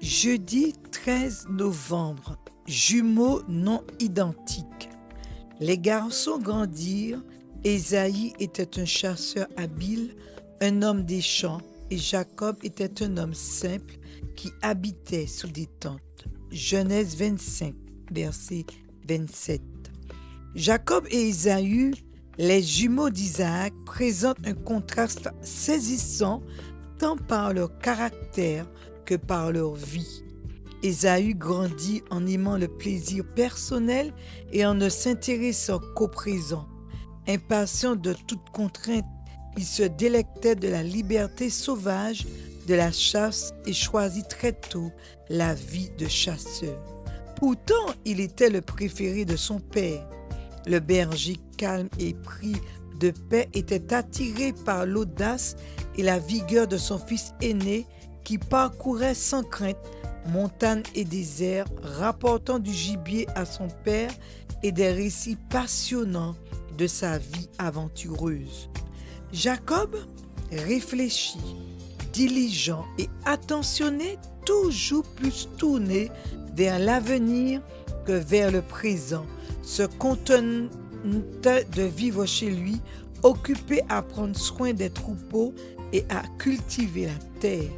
Jeudi 13 novembre, jumeaux non identiques. Les garçons grandirent. Ésaïe était un chasseur habile, un homme des champs, et Jacob était un homme simple qui habitait sous des tentes. Genèse 25, verset 27. Jacob et Ésaü, les jumeaux d'Isaac, présentent un contraste saisissant tant par leur caractère que par leur vie. Ésaü grandit en aimant le plaisir personnel et en ne s'intéressant qu'au présent. Impatient de toute contrainte, il se délectait de la liberté sauvage, de la chasse et choisit très tôt la vie de chasseur. Pourtant, il était le préféré de son père. Le berger calme et pris de paix était attiré par l'audace et la vigueur de son fils aîné qui parcourait sans crainte montagnes et déserts, rapportant du gibier à son père et des récits passionnants de sa vie aventureuse. Jacob, réfléchi, diligent et attentionné, toujours plus tourné vers l'avenir que vers le présent, se contentait de vivre chez lui, occupé à prendre soin des troupeaux et à cultiver la terre.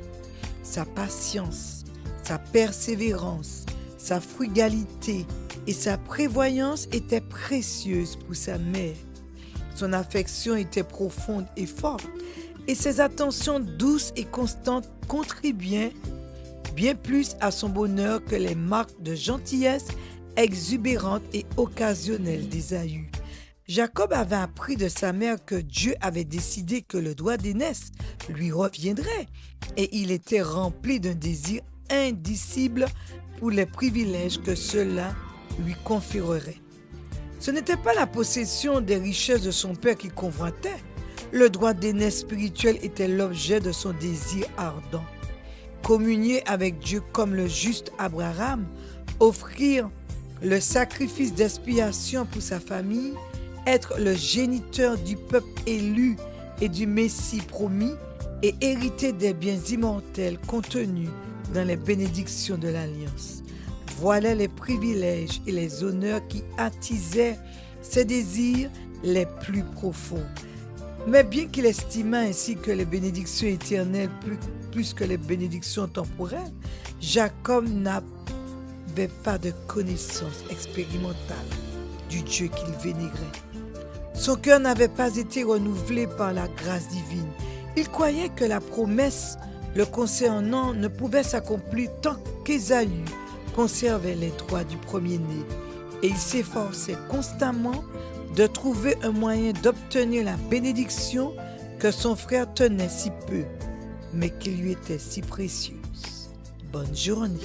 Sa patience, sa persévérance, sa frugalité et sa prévoyance étaient précieuses pour sa mère. Son affection était profonde et forte, et ses attentions douces et constantes contribuaient bien plus à son bonheur que les marques de gentillesse exubérantes et occasionnelles d'Ésaü. Jacob avait appris de sa mère que Dieu avait décidé que le droit d'aînesse lui reviendrait, et il était rempli d'un désir indicible pour les privilèges que cela lui conférerait. Ce n'était pas la possession des richesses de son père qui convoitait. Le droit d'aînesse spirituel était l'objet de son désir ardent. Communier avec Dieu comme le juste Abraham, offrir le sacrifice d'expiation pour sa famille, être le géniteur du peuple élu et du Messie promis et hériter des biens immortels contenus dans les bénédictions de l'Alliance. Voilà les privilèges et les honneurs qui attisaient ses désirs les plus profonds. Mais bien qu'il estimât ainsi que les bénédictions éternelles plus que les bénédictions temporelles, Jacob n'avait pas de connaissance expérimentale du Dieu qu'il vénérait. Son cœur n'avait pas été renouvelé par la grâce divine. Il croyait que la promesse le concernant ne pouvait s'accomplir tant qu'Ésaü conservait les droits du premier-né, et il s'efforçait constamment de trouver un moyen d'obtenir la bénédiction que son frère tenait si peu, mais qui lui était si précieuse. Bonne journée.